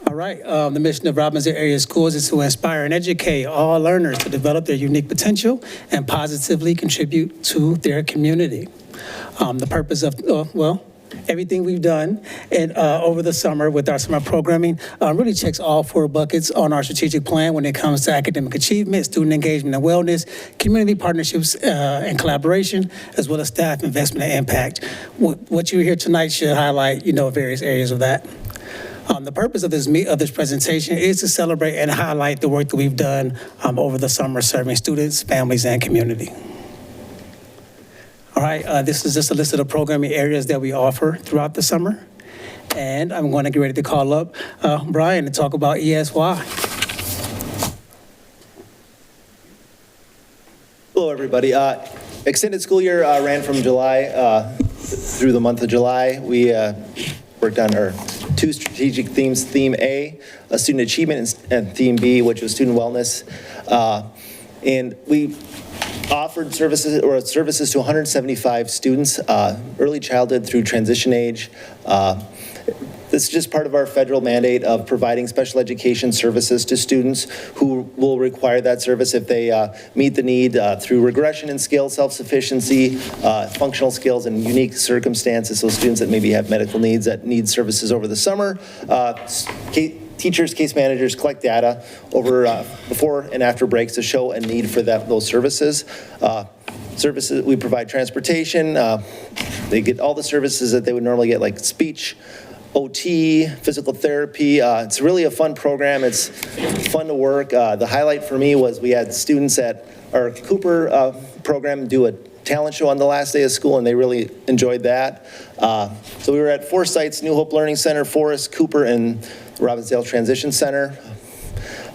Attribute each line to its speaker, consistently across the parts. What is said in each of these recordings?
Speaker 1: All right, the mission of Robbinsdale Area Schools is to inspire and educate all learners to develop their unique potential and positively contribute to their community. The purpose of, everything we've done and over the summer with our summer programming really checks all 4 buckets on our strategic plan when it comes to academic achievement, student engagement and wellness, community partnerships and collaboration, as well as staff investment and impact. What you hear tonight should highlight, various areas of that. The purpose of this presentation is to celebrate and highlight the work that we've done over the summer serving students, families, and community. All right, this is just a list of the programming areas that we offer throughout the summer. And I'm going to get ready to call up Brian to talk about ESY.
Speaker 2: Hello, everybody. Extended school year ran from July through the month of July. We worked on our 2 strategic themes, Theme A, student achievement, and Theme B, which was student wellness. And we offered services to 175 students, early childhood through transition age. This is just part of our federal mandate of providing special education services to students who will require that service if they meet the need through regression in skill, self-sufficiency, functional skills, and unique circumstances. So students that maybe have medical needs that need services over the summer. Teachers, case managers collect data over before and after breaks to show a need for those services. We provide transportation. They get all the services that they would normally get, like speech, OT, physical therapy. It's really a fun program. It's fun to work. The highlight for me was we had students at our Cooper program do a talent show on the last day of school, and they really enjoyed that. So we were at 4 sites: New Hope Learning Center, Forest, Cooper, and Robbinsdale Transition Center.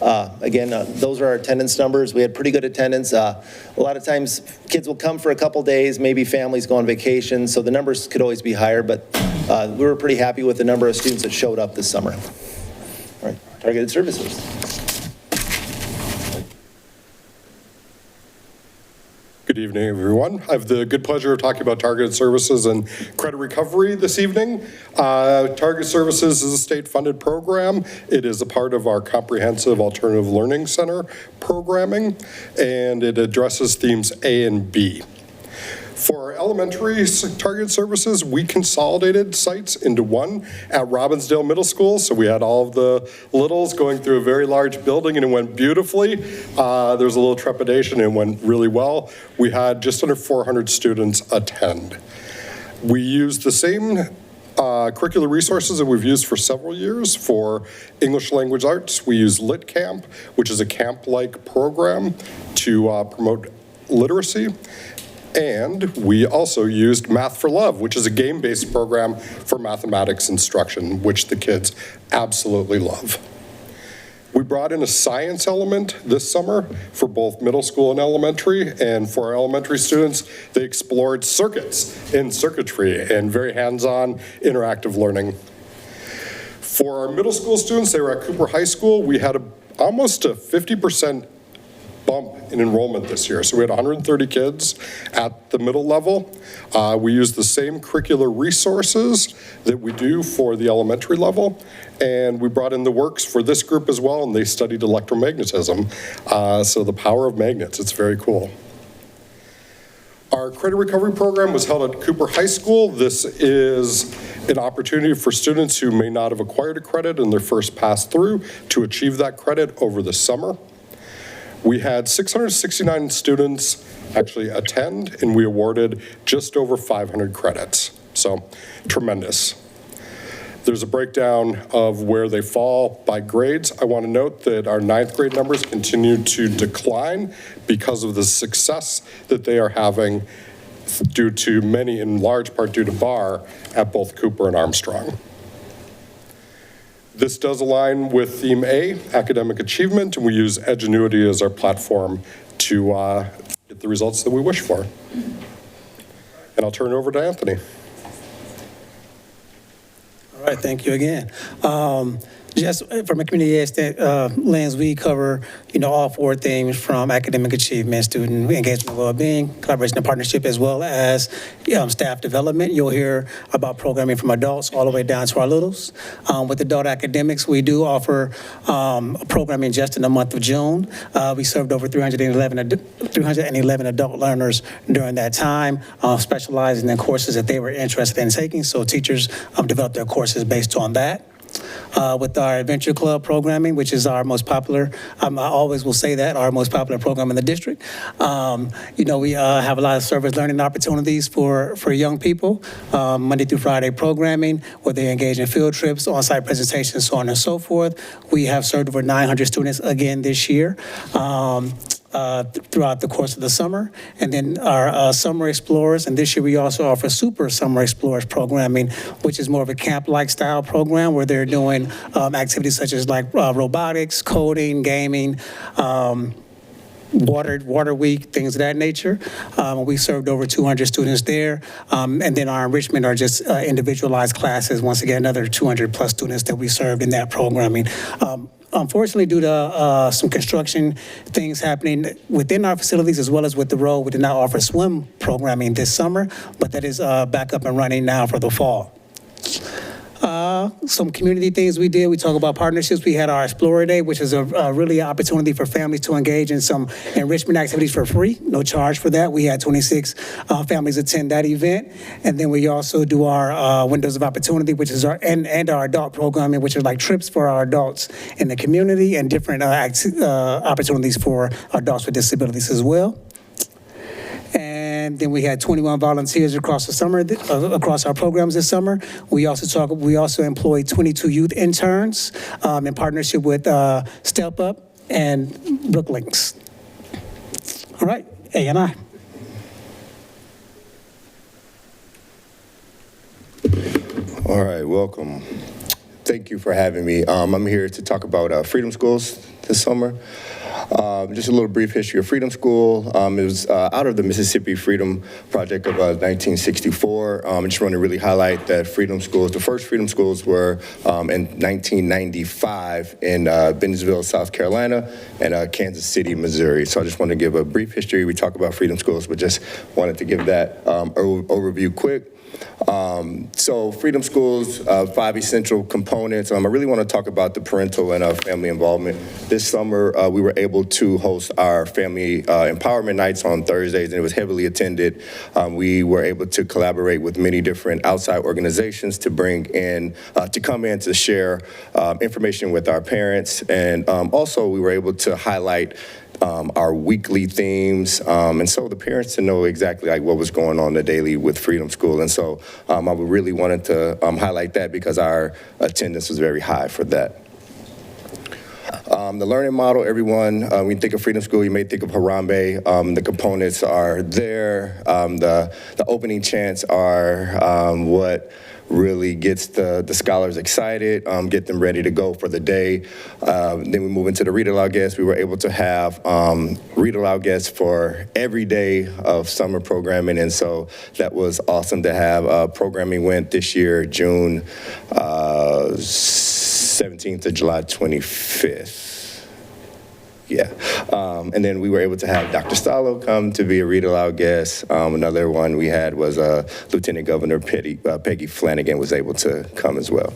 Speaker 2: Again, those are our attendance numbers. We had pretty good attendance. A lot of times kids will come for a couple days, maybe families go on vacation, so the numbers could always be higher, but we were pretty happy with the number of students that showed up this summer. All right, targeted services.
Speaker 3: Good evening, everyone. I have the good pleasure of talking about targeted services and credit recovery this evening. Targeted services is a state-funded program. It is a part of our comprehensive alternative learning center programming, and it addresses themes A and B. For our elementary targeted services, we consolidated sites into one at Robbinsdale Middle School. So we had all of the littles going through a very large building, and it went beautifully. There was a little trepidation, and it went really well. We had just under 400 students attend. We used the same curricular resources that we've used for several years. For English language arts, we use Lit Camp, which is a camp-like program to promote literacy. And we also used Math for Love, which is a game-based program for mathematics instruction, which the kids absolutely love. We brought in a science element this summer for both middle school and elementary, and for our elementary students, they explored circuits and circuitry and very hands-on interactive learning. For our middle school students, they were at Cooper High School. We had almost a 50% bump in enrollment this year. So we had 130 kids at the middle level. We used the same curricular resources that we do for the elementary level, and we brought in the works for this group as well, and they studied electromagnetism. So the power of magnets, it's very cool. Our credit recovery program was held at Cooper High School. This is an opportunity for students who may not have acquired a credit in their first pass through to achieve that credit over the summer. We had 669 students actually attend, and we awarded just over 500 credits. So tremendous. There's a breakdown of where they fall by grades. I want to note that our 9th grade numbers continue to decline because of the success that they are having due to many, in large part due to BAR at both Cooper and Armstrong. This does align with Theme A, academic achievement, and we use Edgenuity as our platform to get the results that we wish for. And I'll turn it over to Anthony.
Speaker 1: All right, thank you again. Just from a community ed lens, we cover, all 4 themes from academic achievement, student engagement and well-being, collaboration and partnership, as well as staff development. You'll hear about programming from adults all the way down to our littles. With adult academics, we do offer programming just in the month of June. We served over 311 adult learners during that time, specializing in courses that they were interested in taking. So teachers developed their courses based on that. With our Adventure Club programming, which is our most popular, I always will say that, our most popular program in the district. We have a lot of service learning opportunities for young people, Monday through Friday programming, where they engage in field trips, on-site presentations, so on and so forth. We have served over 900 students again this year. Throughout the course of the summer. And then our Summer Explorers, and this year we also offer Super Summer Explorers programming, which is more of a camp-like style program where they're doing activities such as robotics, coding, gaming, water week, things of that nature. We served over 200 students there. And then our enrichment are just individualized classes. Once again, another 200 plus students that we served in that programming. Unfortunately, due to some construction things happening within our facilities as well as with the road, we did not offer swim programming this summer, but that is back up and running now for the fall. Some community things we did. We talk about partnerships. We had our Explorer Day, which is a really opportunity for families to engage in some enrichment activities for free, no charge for that. We had 26 families attend that event. And then we also do our Windows of Opportunity, which is our our adult programming, which are like trips for our adults in the community and different opportunities for adults with disabilities as well. And then we had 21 volunteers across the summer, across our programs this summer. We also employed 22 youth interns in partnership with Step Up and Brooklinks. All right, A&I.
Speaker 4: All right, welcome. Thank you for having me. I'm here to talk about Freedom Schools this summer. Just a little brief history of Freedom School. It was out of the Mississippi Freedom Project of 1964. I just want to really highlight that Freedom Schools, the first Freedom Schools were in 1995 in Bentonville, South Carolina, and Kansas City, Missouri. So I just want to give a brief history. We talk about Freedom Schools, but just wanted to give that overview quick. So Freedom Schools, 5 essential components. I really want to talk about the parental and family involvement. This summer, we were able to host our family empowerment nights on Thursdays, and it was heavily attended. We were able to collaborate with many different outside organizations to bring in, to come in to share information with our parents. And also we were able to highlight our weekly themes, and so the parents to know exactly what was going on the daily with Freedom School. And so I really wanted to highlight that because our attendance was very high for that. The learning model, everyone, when you think of Freedom School, you may think of Harambe. The components are there. The opening chants are what really gets the scholars excited, get them ready to go for the day. Then we move into the read aloud guests. We were able to have read aloud guests for every day of summer programming, and so that was awesome to have. Programming went this year, June 17th to July 25th. Yeah, and then we were able to have Dr. Stallo come to be a read aloud guest. Another one we had was Lieutenant Governor Peggy Flanagan was able to come as well.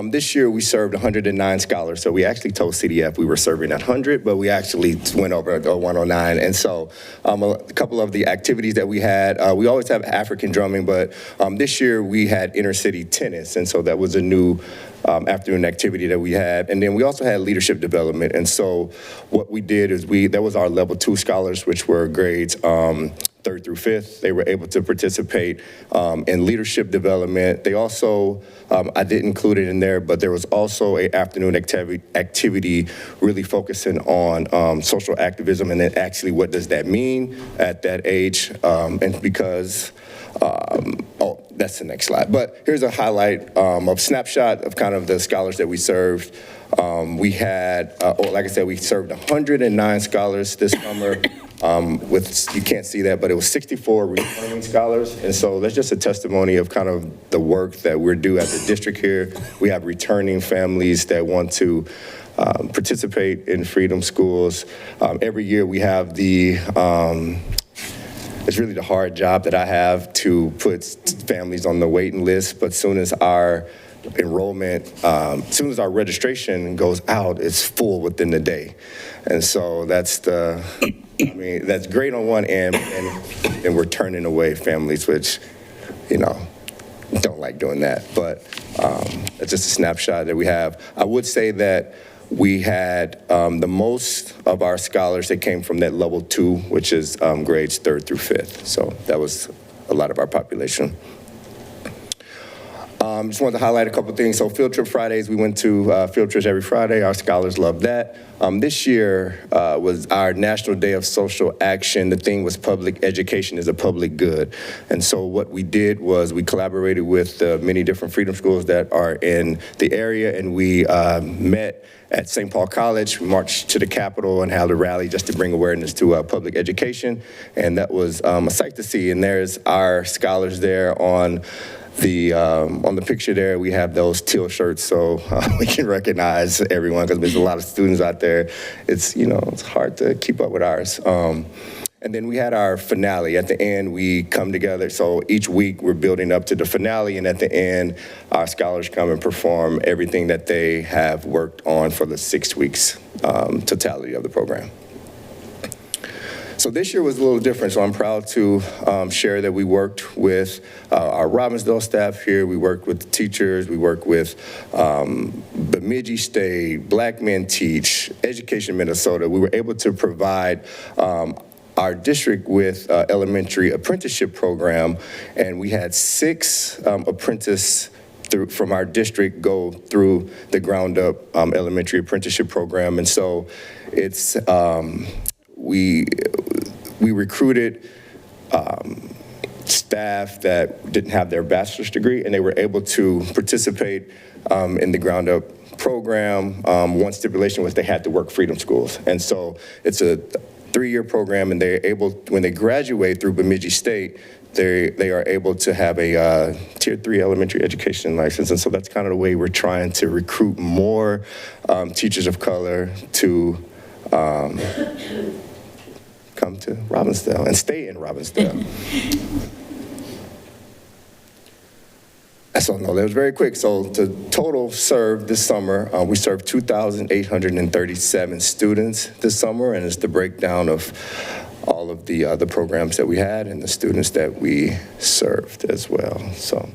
Speaker 4: This year we served 109 scholars, so we actually told CDF we were serving 100, but we actually went over 109. And so a couple of the activities that we had, we always have African drumming, but this year we had inner city tennis, and so that was a new afternoon activity that we had. And then we also had leadership development. And so what we did is that was our level 2 scholars, which were grades 3rd through 5th. They were able to participate in leadership development. They also, I didn't include it in there, but there was also an afternoon activity really focusing on social activism, and then actually what does that mean at that age, and because, oh, that's the next slide. But here's a highlight, a snapshot of kind of the scholars that we served. We had, like I said, we served 109 scholars this summer. You can't see that, but it was 64 returning scholars. And so that's just a testimony of kind of the work that we're doing at the district here. We have returning families that want to participate in Freedom Schools. Every year we have it's really the hard job that I have to put families on the waiting list, but soon as our enrollment, as soon as our registration goes out, it's full within the day. And so that's that's great on one end, and we're turning away families, which, don't like doing that. But it's just a snapshot that we have. I would say that we had the most of our scholars that came from that level 2, which is grades 3rd through 5th. So that was a lot of our population. Just wanted to highlight a couple things. So Field Trip Fridays, we went to field trips every Friday. Our scholars loved that. This year was our National Day of Social Action. The theme was public education is a public good. And so what we did was we collaborated with many different Freedom Schools that are in the area, and we met at St. Paul College. We marched to the Capitol and held a rally just to bring awareness to public education. And that was a sight to see. And there's our scholars there on the picture there. We have those teal shirts, so we can recognize everyone, because there's a lot of students out there. It's, it's hard to keep up with ours. And then we had our finale. At the end, we come together. So each week we're building up to the finale, and at the end, our scholars come and perform everything that they have worked on for the 6 weeks totality of the program. So this year was a little different, so I'm proud to share that we worked with our Robbinsdale staff here. We worked with the teachers. We worked with Bemidji State, Black Men Teach, Education Minnesota. We were able to provide our district with elementary apprenticeship program, and we had 6 apprentices from our district go through the ground up elementary apprenticeship program. And so it's we recruited staff that didn't have their bachelor's degree, and they were able to participate in the ground up program. One stipulation was they had to work Freedom Schools. And so it's a 3-year program, and they're able, when they graduate through Bemidji State, they are able to have a Tier 3 elementary education license. And so that's kind of the way we're trying to recruit more teachers of color to come to Robbinsdale and stay in Robbinsdale. So no, that was very quick. So the total served this summer, we served 2,837 students this summer, and it's the breakdown of all of the programs that we had and the students that we served as well. So